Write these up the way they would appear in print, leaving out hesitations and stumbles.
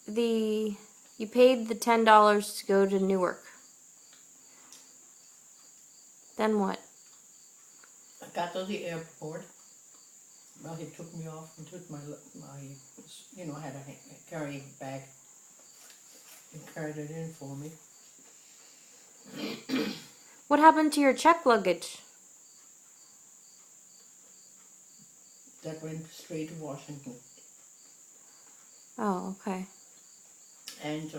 you paid the $10 to go to Newark. Then what? I got to the airport. Well, he took me off and took my I had a carrying bag. He carried it in for me. What happened to your check luggage? That went straight to Washington. Oh, okay. And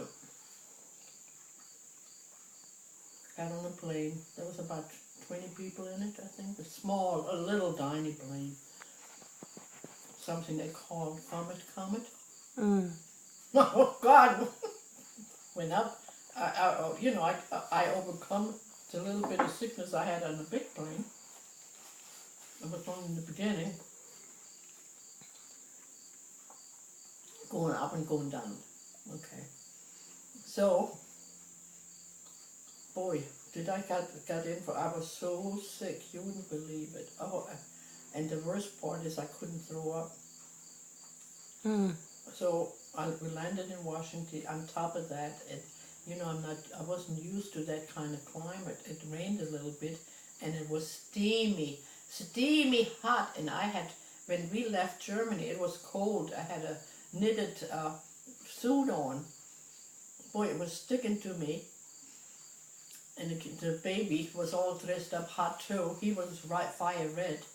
got on a plane. There was about 20 people in it, I think. A little tiny plane. Something they called Comet. Mm. Oh, God! Went up. I overcome the little bit of sickness I had on the big plane. It was only in the beginning. Going up and going down. Okay. So, boy, did I got in for, I was so sick, you wouldn't believe it. Oh, and the worst part is I couldn't throw up. Mm. So we landed in Washington. On top of that, I wasn't used to that kind of climate. It rained a little bit, and it was steamy hot. And when we left Germany, it was cold. I had a knitted suit on. Boy, it was sticking to me. And the baby was all dressed up hot too. He was fire red.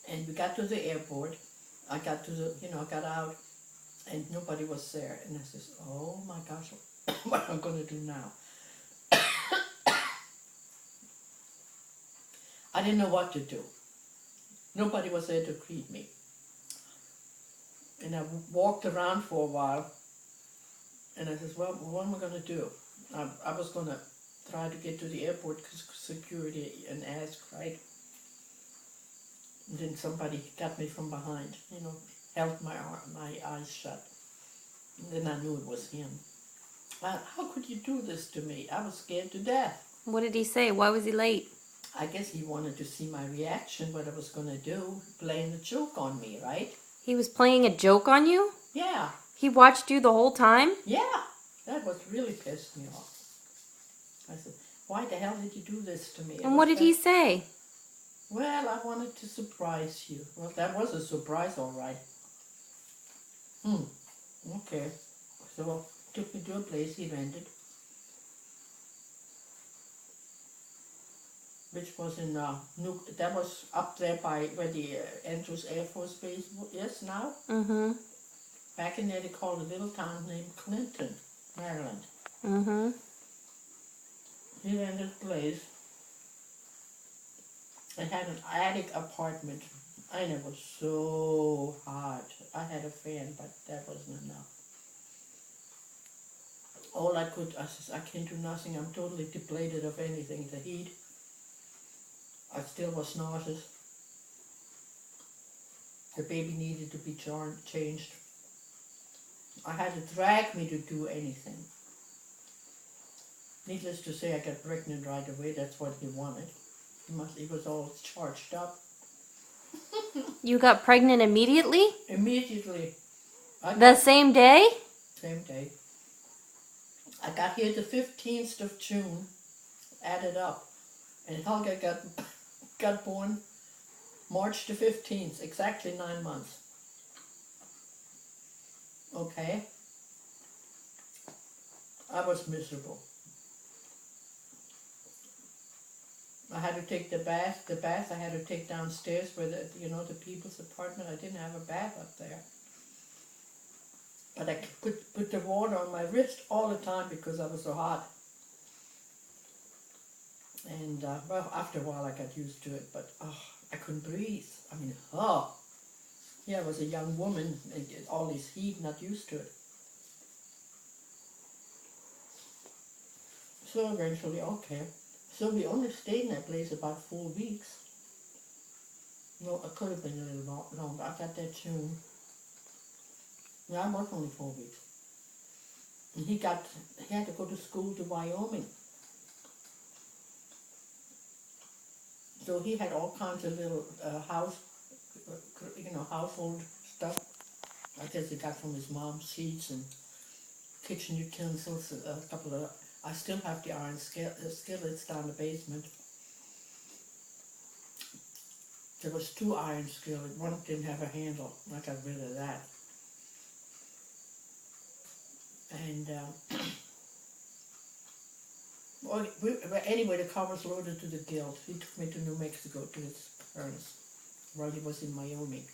And we got to the airport. I got got out, and nobody was there. And I says, oh my gosh, what am I going to do now? I didn't know what to do. Nobody was there to greet me. And I walked around for a while, and I says, well, what am I going to do? I was going to try to get to the airport security and ask, right? And then somebody got me from behind, held my eyes shut. And then I knew it was him. How could you do this to me? I was scared to death. What did he say? Why was he late? I guess he wanted to see my reaction, what I was going to do, playing a joke on me, right? He was playing a joke on you? Yeah. He watched you the whole time? Yeah. That was really pissed me off. I said, why the hell did you do this to me? And what did he say? Well, I wanted to surprise you. Well, that was a surprise, all right. Okay. So, took me to a place he rented, which was in that was up there by where the Andrews Air Force Base is now. Mm-hmm. Back in there, they called a little town named Clinton, Maryland. Mm-hmm. He rented a place. I had an attic apartment, and it was so hot. I had a fan, but that wasn't enough. I said, I can't do nothing. I'm totally depleted of anything. The heat. I still was nauseous. The baby needed to be changed. I had to drag me to do anything. Needless to say, I got pregnant right away. That's what he wanted. He was all charged up. You got pregnant immediately? Immediately. The same day? Same day. I got here the 15th of June, added up, and Helga got born March the 15th, exactly 9 months. Okay? I was miserable. I had to take the bath I had to take downstairs where the people's apartment. I didn't have a bath up there. But I could put the water on my wrist all the time because I was so hot. And, after a while I got used to it, but I couldn't breathe. I mean, yeah, I was a young woman, and all this heat, not used to it. So eventually, okay. So we only stayed in that place about 4 weeks. No, it could have been a little longer. I got that June. Yeah, I was only 4 weeks. And he had to go to school to Wyoming. So he had all kinds of little household stuff. I guess he got from his mom's sheets and kitchen utensils, a couple of, I still have the iron skillets down the basement. There was 2 iron skillets, one didn't have a handle, I got rid of that. And, anyway, the car was loaded to the guild. He took me to New Mexico to his parents while he was in Wyoming.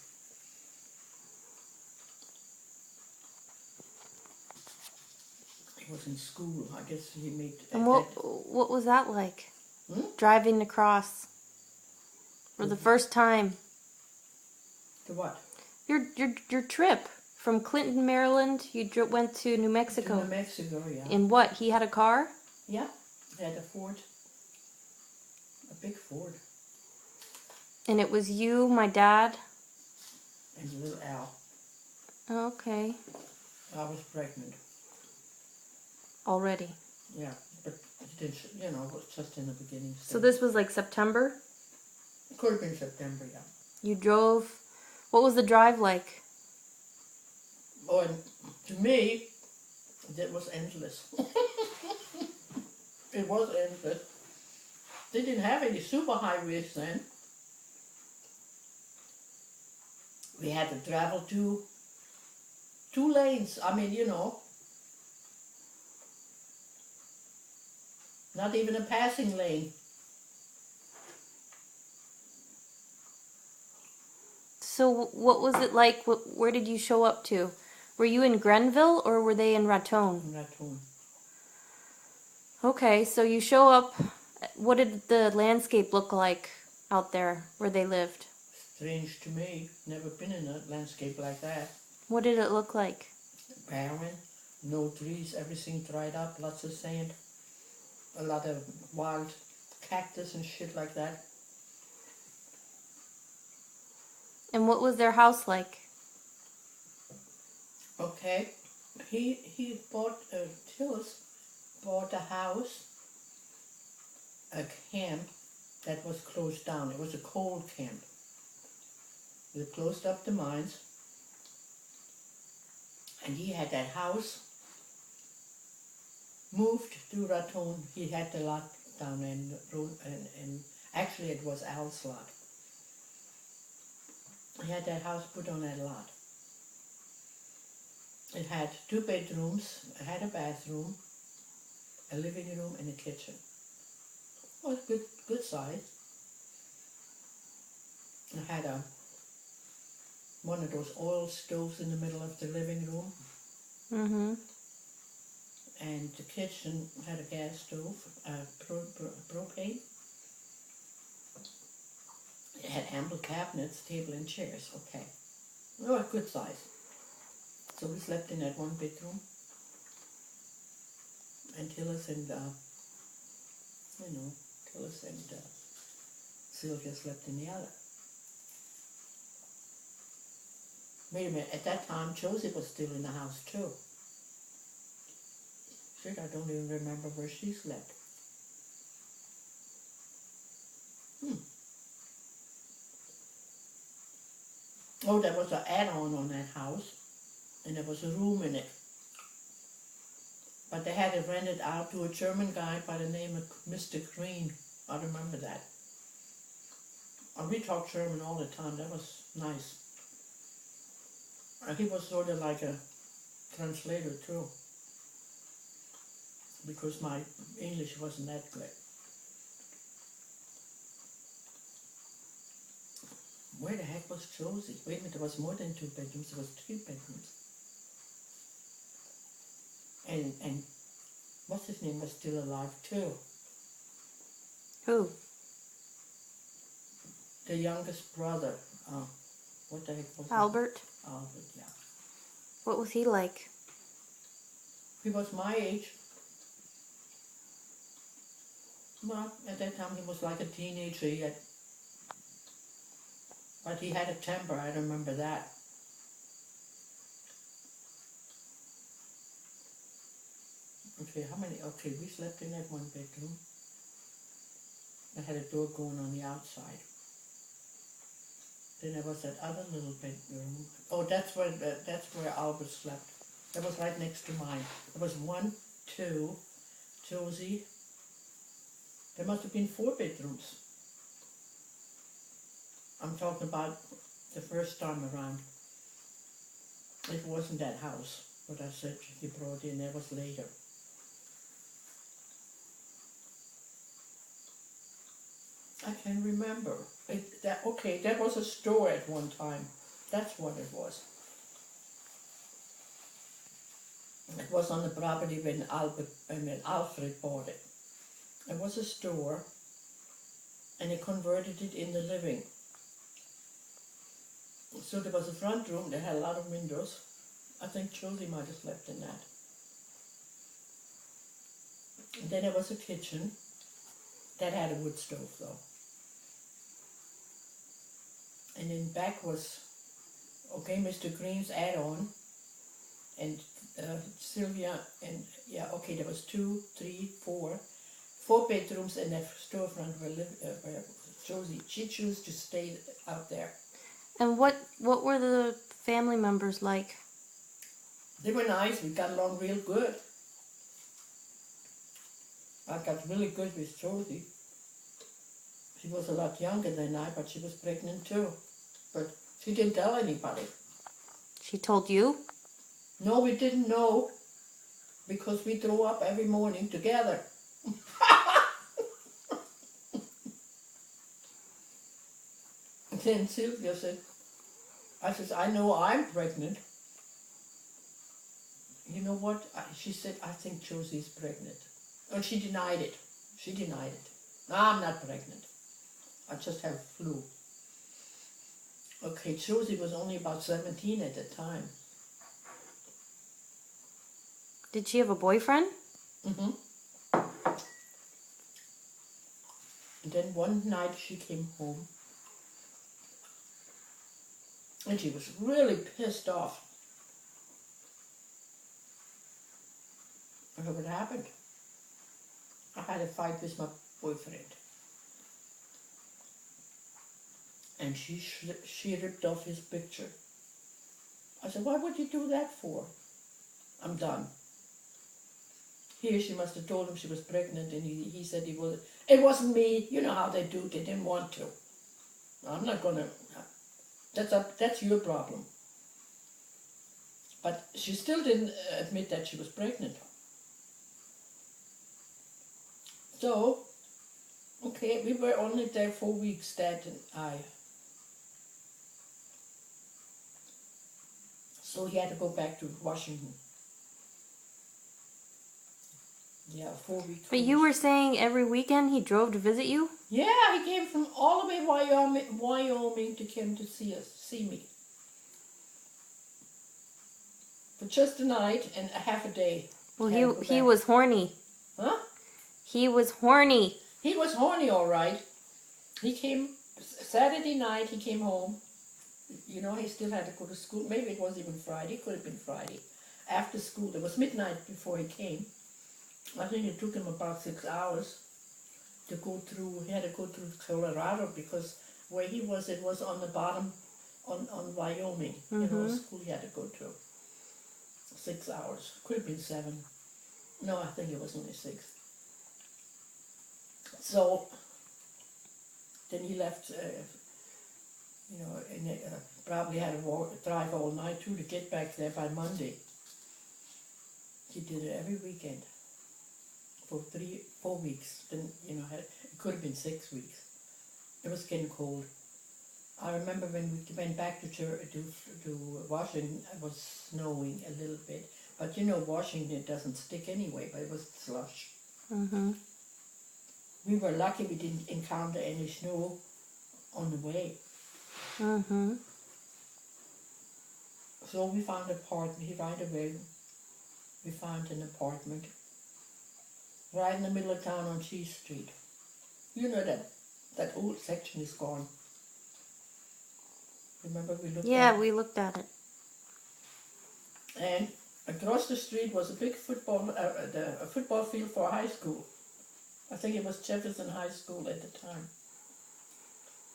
He was in school, I guess he made... And what was that like? Driving across for the first time. To what? Your trip from Clinton, Maryland. You went to New Mexico. To New Mexico, yeah. In what? He had a car? Yeah, he had a Ford. A big Ford. And it was you, my dad. And little Al. Oh, okay. I was pregnant. Already. Yeah, but it didn't, it was just in the beginning stage. So this was like September? It could have been September, yeah. You drove. What was the drive like? Oh, and to me, that was endless. It was endless. They didn't have any super highways then. We had to travel 2 lanes. I mean, not even a passing lane. So what was it like? Where did you show up to? Were you in Grenville or were they in Raton? Raton. Okay, so you show up. What did the landscape look like out there where they lived? Strange to me. Never been in a landscape like that. What did it look like? Barren, no trees, everything dried up, lots of sand, a lot of wild cactus and shit like that. And what was their house like? Okay, he bought, Tillis bought a house, a camp that was closed down. It was a coal camp. They closed up the mines, and he had that house, moved to Raton. He had the lot down in and actually it was Al's lot. He had that house put on that lot. It had 2 bedrooms, it had a bathroom, a living room, and a kitchen. It was good size. It had one of those oil stoves in the middle of the living room. Mm-hmm. And the kitchen had a gas stove, propane. It had ample cabinets, table and chairs, okay. Oh, good size. So we slept in that 1 bedroom. And Tillis and, Sylvia slept in the other. Wait a minute, at that time Josie was still in the house too. Shit, I don't even remember where she slept. Oh, there was an add-on on that house, and there was a room in it. But they had it rented out to a German guy by the name of Mr. Green. I remember that. And we talked German all the time. That was nice. He was sort of like a translator too, because my English wasn't that good. Where the heck was Josie? Wait a minute, there was more than 2 bedrooms, there was 3 bedrooms. And what's his name was still alive too. Who? The youngest brother. What the heck was Albert? Albert, yeah. What was he like? He was my age. Well, at that time he was like a teenager. But he had a temper, I remember that. Okay, okay, we slept in that 1 bedroom. I had a door going on the outside. Then there was that other little bedroom. Oh, that's where Albert slept. That was right next to mine. There was 1, 2, Josie. There must have been 4 bedrooms. I'm talking about the first time around. It wasn't that house, what I said he brought in. That was later. I can remember. Okay, that was a store at one time. That's what it was. It was on the property when Alfred bought it. It was a store, and he converted it in the living. So there was a front room that had a lot of windows. I think Josie might have slept in that. And then there was a kitchen that had a wood stove though. And in back was, okay, Mr. Green's add-on, and Sylvia, and yeah, okay, there was 2, 3, 4 bedrooms in that storefront where Josie, she chose to stay out there. And what were the family members like? They were nice. We got along real good. I got really good with Josie. She was a lot younger than I, but she was pregnant too. But she didn't tell anybody. She told you? No, we didn't know, because we threw up every morning together. And then Sylvia said, I know I'm pregnant. You know what? She said, I think Josie's pregnant. And she denied it. She denied it. No, I'm not pregnant. I just have flu. Okay, Josie was only about 17 at the time. Did she have a boyfriend? Mm-hmm. And then one night she came home. And she was really pissed off. I know what happened. I had a fight with my boyfriend. And she ripped off his picture. I said, why would you do that for? I'm done. Here she must have told him she was pregnant, and he said it wasn't me. You know how they do, they didn't want to. I'm not gonna, that's your problem. But she still didn't admit that she was pregnant. So, okay, we were only there 4 weeks, Dad and I. So he had to go back to Washington. Yeah, 4 weeks. But you were saying every weekend he drove to visit you? Yeah, he came from all the way Wyoming to come to see me. For just a night and a half a day. Well, he was horny. Huh? He was horny. He was horny, all right. He came Saturday night. He came home. You know, he still had to go to school. Maybe it was even Friday. Could have been Friday. After school, it was midnight before he came. I think it took him about 6 hours to go through. He had to go through Colorado because where he was, it was on the bottom, on Wyoming. Mm-hmm. You know, school he had to go to. 6 hours. Could have been 7. No, I think it was only 6. So then he left. You know, and probably had to drive all night too to get back there by Monday. He did it every weekend for 4 weeks. Then, you know, it could have been 6 weeks. It was getting cold. I remember when we went back to Washington, it was snowing a little bit. But you know, Washington, it doesn't stick anyway, but it was slush. Mm-hmm. We were lucky we didn't encounter any snow on the way. Mm-hmm. So we found an apartment. Right away, we found an apartment right in the middle of town on Cheese Street. You know that old section is gone. Remember we looked at it? We looked at it. And across the street was a big a football field for high school. I think it was Jefferson High School at the time.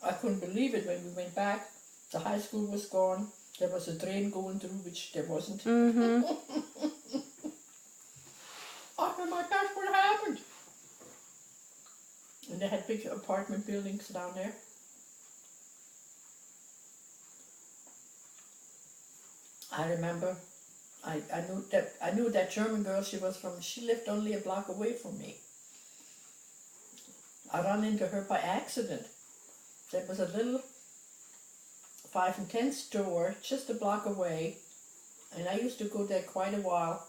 I couldn't believe it when we went back. The high school was gone. There was a train going through, which there wasn't. Mm-hmm. Oh my gosh, what happened? And they had big apartment buildings down there. I remember, I knew that German girl. She lived only a block away from me. I ran into her by accident. There was a little 5 and 10 store just a block away, and I used to go there quite a while.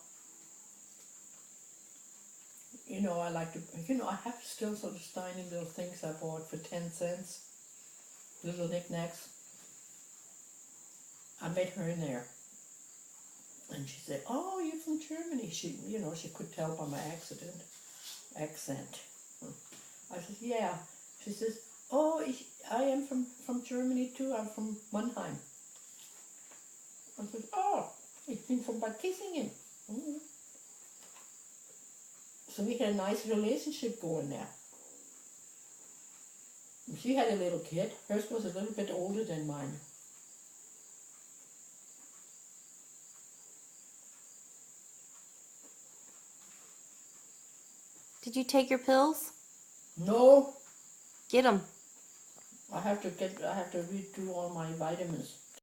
You know, I like to, I have still sort of tiny little things I bought for 10 cents, little knickknacks. I met her in there, and she said, "Oh, you're from Germany." She could tell by my accent. I said, "Yeah." She says, "Oh, I am from Germany too. I'm from Mannheim." I said, "Oh, ich bin von Bad Kissingen." Mm. So we had a nice relationship going there. She had a little kid. Hers was a little bit older than mine. Did you take your pills? No, Get them. I have to redo all my vitamins.